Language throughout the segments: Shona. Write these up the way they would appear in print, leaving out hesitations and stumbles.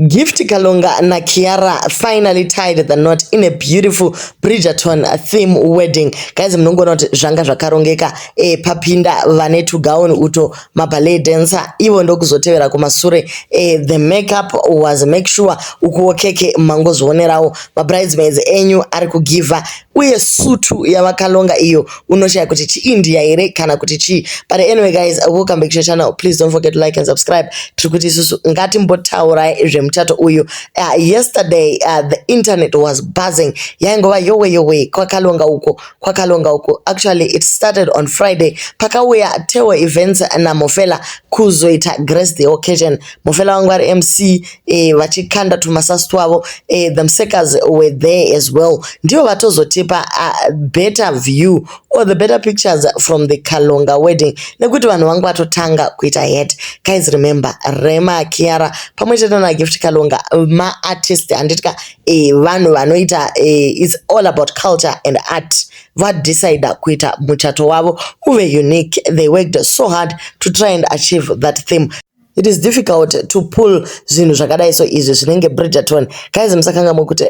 Gift Kalonga na Kiara finally tied the knot in a beautiful Bridgerton theme wedding. Guys, mnongona kuti zvanga zvakarongeka papinda vanetu gown uto maballet dancer ivo ndokuzotevera kumasure. The makeup was make sure ukuwo keke mangozvionerawo mabridesmaids enyu ari kugiva uye sutu yavakalonga iyo unoshaya kuti chi-India here kana kuti chi. But anyway guys, welcome back to your channel. Please don't forget to like and subscribe. Tiri kuti isusu ngatimbotaurai zvemuchato uyu. Yesterday the internet was buzzing. Yaingova yowe kwakalonga uko. Actually it started on Friday. Pakauya Tewa Events na Mofela kuzoita grace the occasion. Mofela wangu ari MC vachikanda tumasasu twavo. The Msekas were there as well. Ndio vatozotipa a better view or the better pictures from the Kalonga wedding. Nekuti vanhu vangu vatotanga kuita yet. Guys, remember Rema Kiara pamwechete na Gift Kalonga ma artist anditika vanhu vanoita it's all about culture and art. What decide kuita muchato wavo uve unique. They worked so hard to try and achieve that theme. It is difficult to pull zvinhu zvakadai so izvi zvinenge Bridgerton. Guys, musakanga mukuti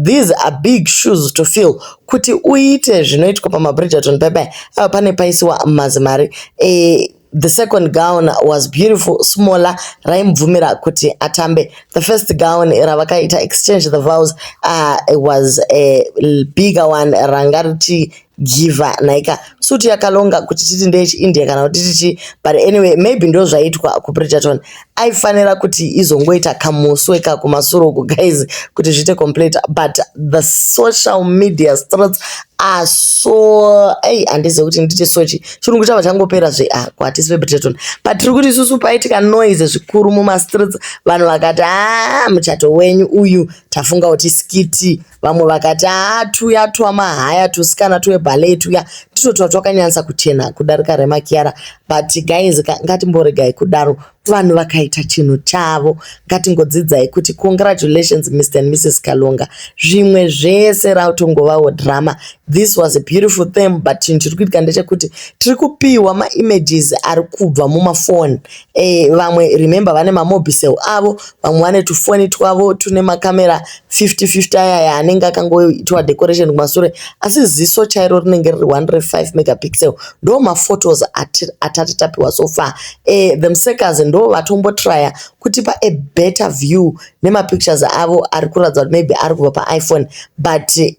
these are big shoes to fill. Kuti uite zvinoitwa pama Bridgerton pepe pane paisiwa mazimari. The second gown was beautiful, smaller, raimvumira kuti atambe. The first gown ravakaita exchange the vows was a bigger one rangarichi giva naika suti yakalonga kuti titi ndechi-India kana kuti titi. But anyway, maybe ndo zvaitwa ku Bridgerton. Aifanira kuti izongoita kamusweka kumasuruku guys kuti zvite complete. But the social media streets are so andize kuti nditi sochi chirungu chava changopera zve kwatisi Bridgerton. But tiri kuti isusu paitika noise zvikuru muma streets. Vanhu vakati muchato wenyu uyu tafunga kuti skiti. Vamwe vakati tuya twamahaya tusikana tuwe ballet tuya ndito twakanyanisa kuchena kudarika Rema Kiara. But guys, ngatimboregai kudaro. Vanhu vakaita chinhu chavo. Ngatingodzidzai kuti congratulations Mr. and Mrs. Kalonga. Zvimwe zvese rautongovawo drama. This was a beautiful theme, but chinhu chiri kuitika ndechekuti tiri kupiwa ma-images ari kubva mumafoni. Vamwe remember vane mamobile avo, vamwe vane tufoni twavo tune makamera 50-50 aya anenge akangoitwa decoration kumasure. Asi ziso chairo rinenge riri 105 megapixel. Ndo maphotos atati tapiwa so far. The Msekas ndo vatombotraya kutipa a better view nemapictures avo ari kuratidza kuti maybe ari kubva pa-iPhone. But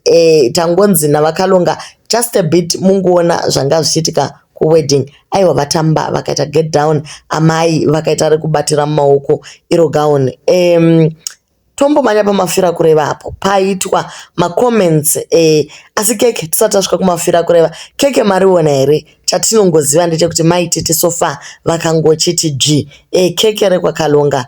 tangonzi navakalonga just a bit mungoona zvanga zvichiitika kuwedding. Aiwa vatamba vakaita get down, amai vakaita rekubatira mumaoko iro gown. Tombomanya pamafira kureva apo paitwa macomments asi keke tisati tasvika kumafira kureva keke mariona here. Chatinongoziva ndechekuti maitete sofa vakangochiti g keke rekwakalonga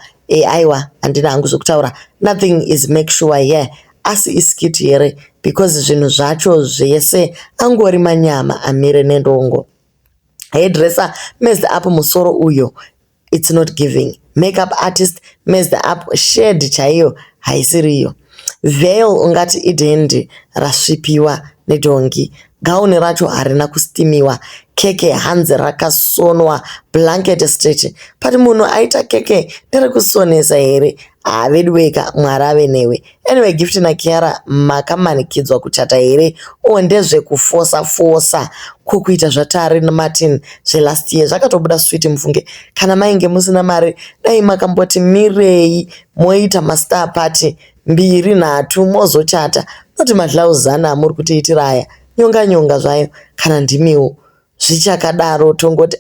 aiwa handina hangu zvokutaura. Nothing is make sure here asi iskiti here because zvinhu zvacho zvese angori manyama amire nendongo. Hairdresser messed up musoro uyo. It's not giving. Makeup artist messed up shade chaiyo haisiriyo. Veil ungati idendi rasvipiwa nedongi. Gauni racho harina kustimiwa. Keke hanzi rakasonwa blanket stretch. Pati munhu aita keke nderekusonesa here. Vedweka mwari ave newe. Anyway, Gift na Kiara makamanikidzwa kuchata here ndezvekufosa kukuita zvatari naMartin zvelast year zvakatobuda sweet mufunge. Kana mainge musina mari dai makamboti mirei moita mastar party 2-3 mozochata noti madlauzana amuri kutiitira aya nyonga zvayo. Kana ndimiwo zvichakadaro tongoti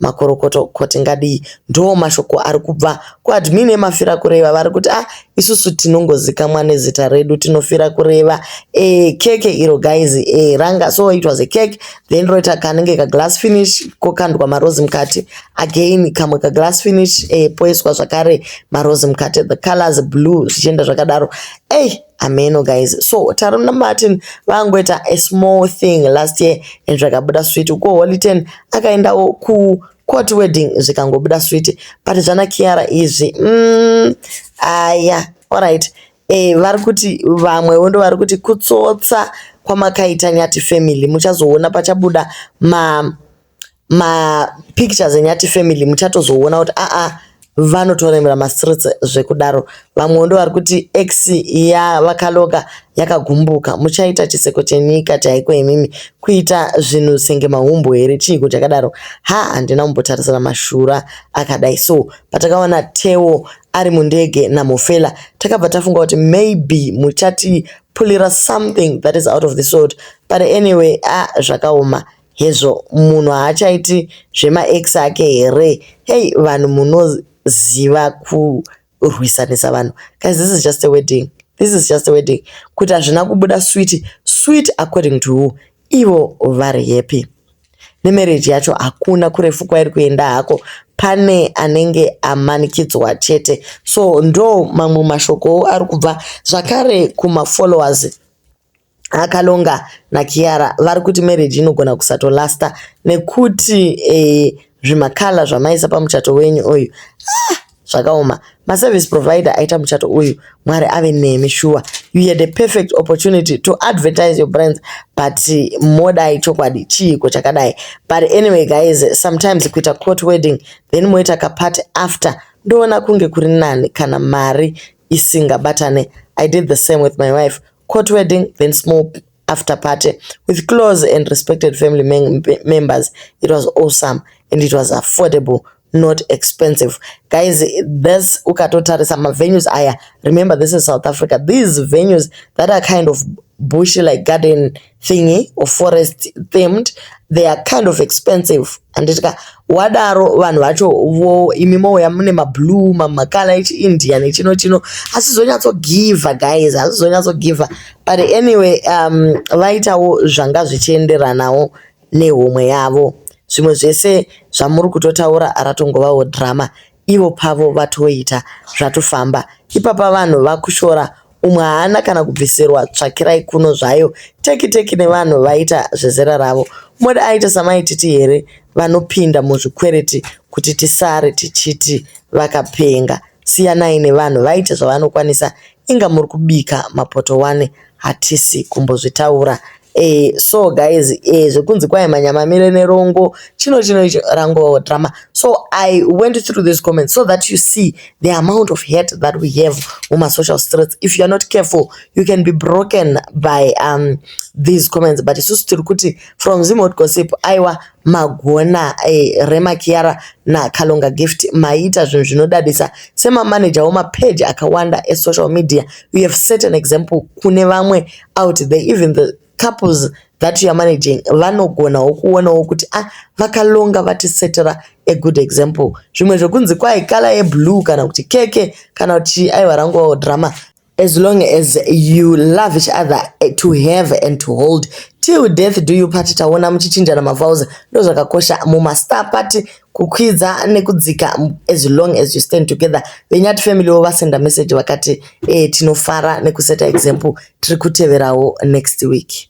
makorokoto koti ngadii. Ndo mashoko ari kubva kuadmin emafira kureva vari kuti isusu tinongozikamwa nezita redu tinofira kureva. Keke iro guys ranga so it was a cake then roita kanenge ka glass finish kokandwa marose mukati again kamwe ka glass finish poiswa zvakare marose mukati. The colors blue zvichienda zvakadaro. Ameno guys. So Tarum na Martin vangoita a small thing last year and zvakabuda sweet. Uko Holiton akaendawo ku court wedding zvikangobuda sweet. But zvana Kiara izvi alright. Vari kuti vamwewo ndo vari kuti kutsotsa kwamakaita Nyati family muchazoona pachabuda ma pictures eNyati family muchatozoona kuti vanotoremera mastreets zvekudaro. Vamwe ndo vari kuti X yavakaloga yakagumbuka. Muchaita chiseko chenyika chaiko imimi kuita zvinhu senge mahumbo here chiiko chakadaro. Handina kumbotarisira mashura akadai. So patakaona Teo ari mundege naMofela takabva tafunga kuti maybe muchati pulira something that is out of the sort. But anyway, zvakaoma hezvo. Munhu haachaiti zvema X ake here. Hey, vanhu munoziva kurwisanisa vanhu. Guys, this is just a wedding. This is just a wedding. Kuti hazvina kubuda sweet according to who? Ivo vari happy. Nemarriage yacho hakuna kurefu kwairi kuenda hako. Pane anenge amanikidzwa chete. So ndo mamwe mashoko ari kubva zvakare kuma followers akalonga naKiara vari kuti marriage inogona kusatolasta nekuti zvimakala zvamaisa pamuchato wenyu uyu zvakaoma. Maservice provider aita muchato uyu Mwari ave nemi sure. You had a perfect opportunity to advertise your brands, but modai chokwadi chiiko chakadai. But anyway guys, sometimes kuita court wedding then moita kapati after ndoona kunge kuri nani kana mari isingabatane. I did the same with my wife. Court wedding, then small after party with close and respected family members. It was awesome and it was affordable, not expensive. Guys, this ukatotarisa venues aya. Remember, this is South Africa. These venues that are kind of bushy like garden thingy or forest themed, they are kind of expensive. And wadaro vanhu vacho vo imimo yamune mablue mamakala echi India nechino asizonyatso give guys, asizonyatso give. But anyway, vaitawo zvanga zvichienderanawo nehomwe yavo. Zvimwe zvese zvamuri kutotaura ratongovawo drama. Ivo pavo vatoita zvatofamba. Ipapa vanhu vakushora. Umwe haana kana kubviserwa tsvakirai kuno zvayo. Teki nevanhu vaita zvezera ravo. Mode aita samaititi here vanopinda muzvikwereti kuti tisare tichiti vakapenga. Siyanai nevanhu vaita zvavanokwanisa. Inga muri kubika mapoto wane hatisi kumbozvitaura. So guys, zvekunzi kwai manyama mire nerongo chino rango drama. So I went through these comments so that you see the amount of hate that we have on my social streets. If you are not careful, you can be broken by these comments. But it's just kuti from Zimot Gossip aiwa magona Rema Kiara na Kalonga Gift maita zvinhu zvinodadisa sema manager woma page akawanda social media. We have set an example kune vamwe out there, even the couples that you are managing vanogona kuonawo kuti vakalonga vatisetera a good example. Zvimwe zvekunzi kwai kala blue kana kuti keke kana kuti aiwa rango drama. As long as you love each other to have and to hold till death do you part. Taona muchichinjana mavhows ndo zvakakosha mumastar party kukwidza nekudzika. As long as you stand together. Venyati family wo vasenda message vakati tinofara nekuseta example tiri kuteverawo next week.